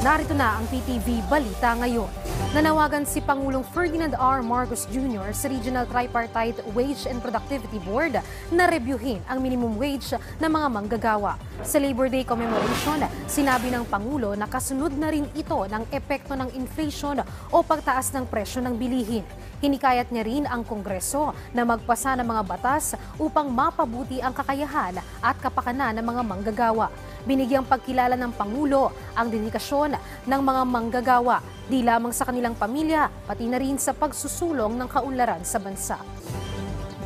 Narito na ang PTV Balita ngayon. Nanawagan si Pangulong Ferdinand R. Marcos Jr. sa Regional Tripartite Wage and Productivity Board na rebyuhin ang minimum wage ng mga manggagawa. Sa Labor Day commemoration, sinabi ng Pangulo na kasunod na rin ito ng epekto ng inflation o pagtaas ng presyo ng bilihin. Hinikayat niya rin ang Kongreso na magpasa ng mga batas upang mapabuti ang kakayahan at kapakanan ng mga manggagawa. Binigyang pagkilala ng Pangulo ang dedikasyon ng mga manggagawa, di lamang sa kanilang pamilya, pati na rin sa pagsusulong ng kaunlaran sa bansa.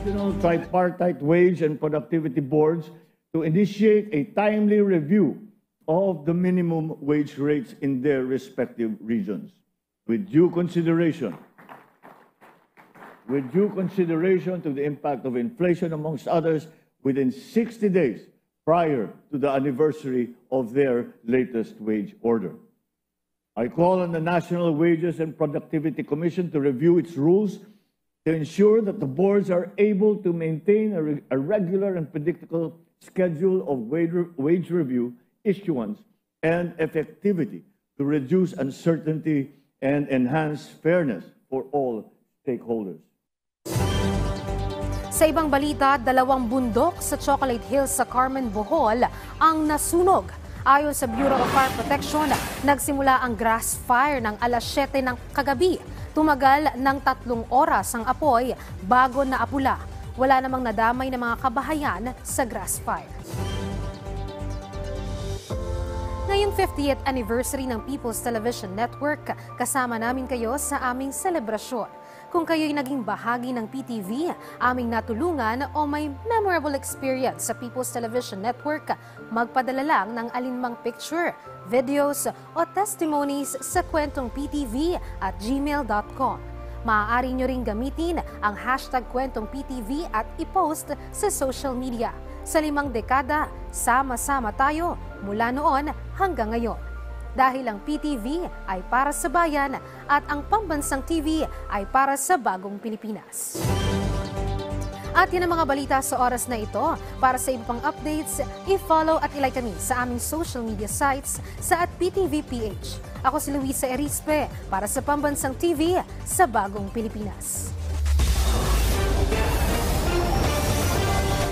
Regional Tripartite Wage and Productivity Boards to initiate a timely review of the minimum wage rates in their respective regions with due consideration to the impact of inflation, amongst others, within 60 days prior to the anniversary of their latest wage order. I call on the National Wages and Productivity Commission to review its rules to ensure that the boards are able to maintain a regular and predictable schedule of wage review, issuance, and effectivity to reduce uncertainty and enhance fairness for all stakeholders. Sa ibang balita, 2 bundok sa Chocolate Hills sa Carmen, Bohol ang nasunog. Ayon sa Bureau of Fire Protection, nagsimula ang grass fire ng alas 7 ng kagabi. Tumagal ng 3 oras ang apoy bago naapula. Wala namang nadamay na mga kabahayan sa grass fire. Ngayong 50th anniversary ng People's Television Network, kasama namin kayo sa aming selebrasyon. Kung kayo'y naging bahagi ng PTV, aming natulungan o may memorable experience sa People's Television Network, magpadala lang ng alinmang picture, videos o testimonies sa kwentongptv@gmail.com. Maaari nyo ring gamitin ang hashtag kwentongptv at ipost sa social media. Sa 5 dekada, sama-sama tayo mula noon hanggang ngayon. Dahil ang PTV ay para sa bayan at ang pambansang TV ay para sa bagong Pilipinas. At yan ang mga balita sa oras na ito. Para sa iba pang updates, i-follow at ilike kami sa aming social media sites sa @PTVPH. Ako si Luisa Erispe para sa pambansang TV sa bagong Pilipinas.